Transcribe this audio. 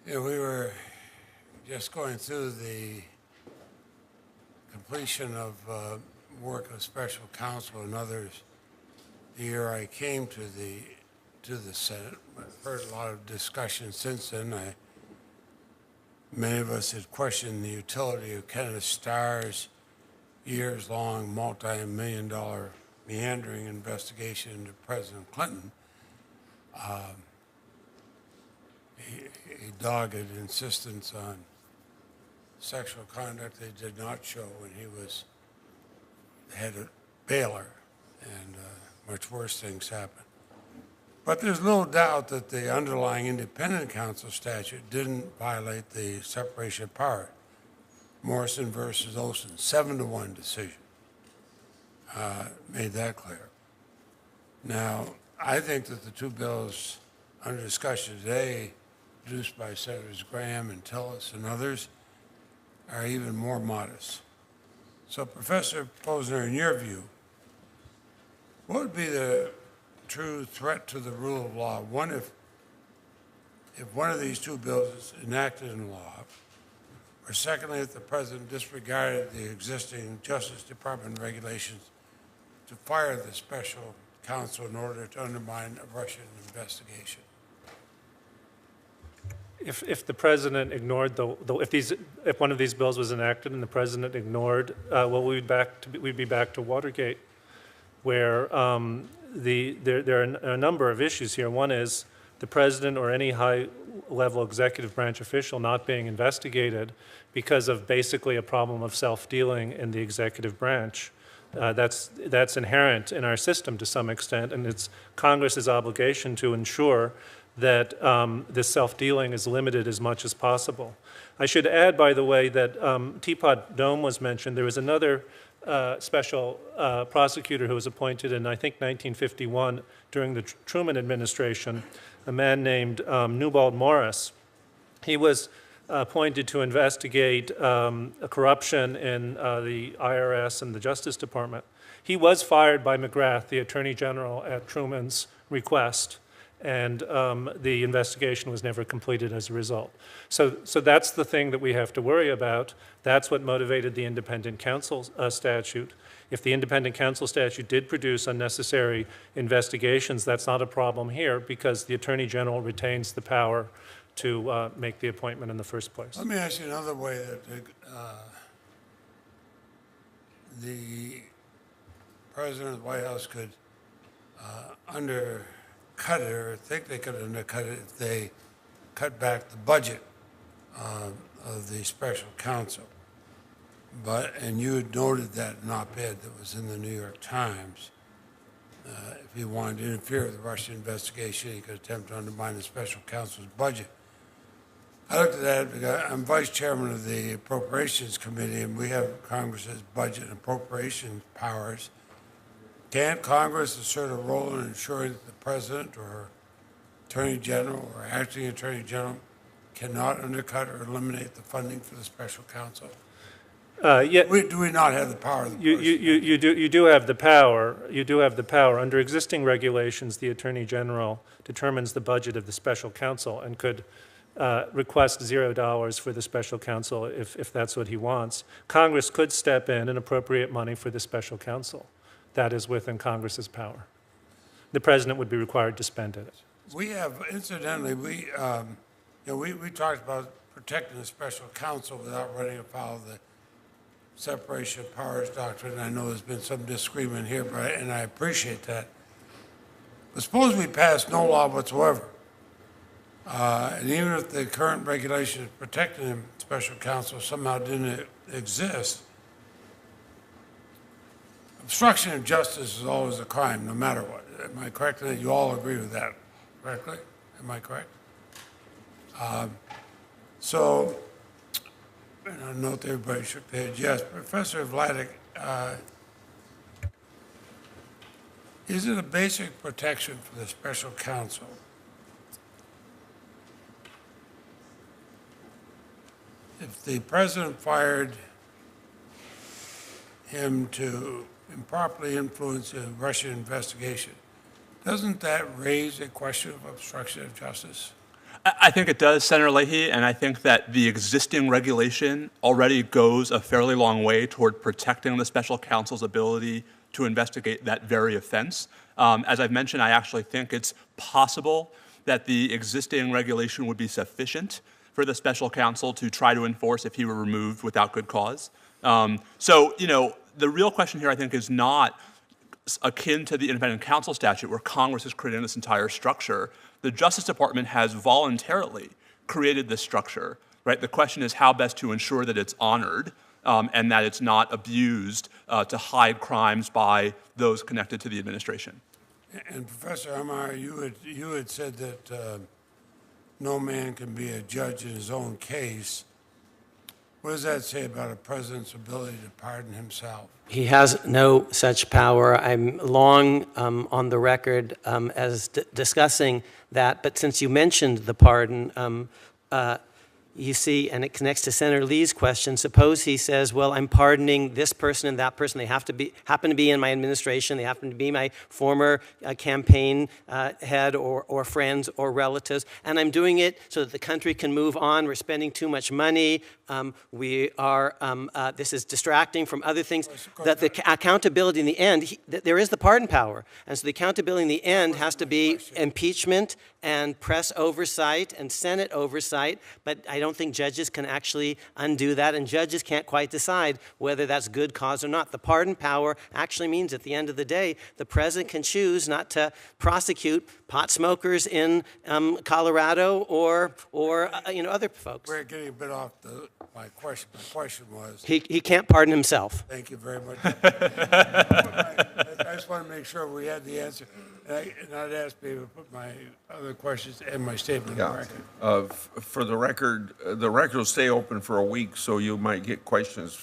Yeah, we were just going through the completion of work of special counsel and others the year I came to the Senate. I've heard a lot of discussion since then. Many of us had questioned the utility of Kenneth Starr's years-long, multi-million-dollar meandering investigation into President Clinton. A dogged insistence on sexual conduct they did not show when he was the head of Baylor, and much worse things happened. But there's no doubt that the underlying independent counsel statute didn't violate the separation of power. Morrison versus Olson, 7-1 decision, made that clear. Now, I think that the two bills under discussion today, produced by Senators Graham and Tillis and others, are even more modest. So, Professor Posner, in your view, what would be the true threat to the rule of law? One, if one of these two bills is enacted in law, or secondly, if the president disregarded the existing Justice Department regulations to fire the special counsel in order to undermine a Russian investigation? If the president ignored if one of these bills was enacted and the president ignored, well, we'd be back to Watergate, where there are a number of issues here. One is the president or any high-level executive branch official not being investigated because of basically a problem of self-dealing in the executive branch. That's inherent in our system to some extent, and it's Congress's obligation to ensure that this self-dealing is limited as much as possible. I should add, by the way, that Teapot Dome was mentioned. There was another special prosecutor who was appointed in, I think, 1951 during the Truman administration, a man named Newbold Morris. He was appointed to investigate corruption in the IRS and the Justice Department. He was fired by McGrath, the Attorney General, at Truman's request, and the investigation was never completed as a result. So that's the thing that we have to worry about. That's what motivated the independent counsel statute. If the independent counsel statute did produce unnecessary investigations, that's not a problem here because the Attorney General retains the power to make the appointment in the first place. Let me ask you another way that the president of the White House could undercut it, or think they could undercut it if they cut back the budget of the special counsel. And you had noted that in an op-ed that was in the New York Times. If he wanted to interfere with the Russian investigation, he could attempt to undermine the special counsel's budget. I looked at that because I'm vice chairman of the Appropriations Committee, and we have Congress's budget and appropriations powers. Can't Congress assert a role in ensuring that the president or attorney general or acting attorney general cannot undercut or eliminate the funding for the special counsel? Do we not have the power? You do have the power. You do have the power. Under existing regulations, the Attorney General determines the budget of the special counsel and could request $0 for the special counsel if that's what he wants. Congress could step in and appropriate money for the special counsel. That is within Congress's power. The president would be required to spend it. We have, incidentally, we talked about protecting the special counsel without running afoul of the separation of powers doctrine. I know there's been some disagreement here, and I appreciate that. But suppose we pass no law whatsoever, and even if the current regulations protecting the special counsel somehow didn't exist, obstruction of justice is always a crime, no matter what. Am I correct in that? You all agree with that, correctly? Am I correct? And I note that everybody shook their head yes. Professor Vladeck, is it a basic protection for the special counsel if the president fired him to improperly influence a Russian investigation? Doesn't that raise a question of obstruction of justice? I think it does, Senator Leahy, and I think that the existing regulation already goes a fairly long way toward protecting the special counsel's ability to investigate that very offense. As I've mentioned, I actually think it's possible that the existing regulation would be sufficient for the special counsel to try to enforce if he were removed without good cause. So, the real question here, I think, is not akin to the independent counsel statute where Congress is creating this entire structure. The Justice Department has voluntarily created this structure, right? The question is how best to ensure that it's honored and that it's not abused to hide crimes by those connected to the administration. And Professor Amar, you had said that no man can be a judge in his own case. What does that say about a president's ability to pardon himself? He has no such power. I'm long on the record as discussing that, but since you mentioned the pardon, you see, and it connects to Senator Lee's question, suppose he says, well, I'm pardoning this person and that person. They happen to be in my administration. They happen to be my former campaign head or friends or relatives. And I'm doing it so that the country can move on. We're spending too much money. This is distracting from other things. That the accountability in the end, there is the pardon power. And so the accountability in the end has to be impeachment and press oversight and Senate oversight. But I don't think judges can actually undo that, and judges can't quite decide whether that's good cause or not. The pardon power actually means at the end of the day, the president can choose not to prosecute pot smokers in Colorado or other folks. We're getting a bit off my question. My question was... He can't pardon himself. Thank you very much. I just want to make sure we had the answer. And I'd ask maybe to put my other questions and my statement on the record. For the record will stay open for a week, so you might get questions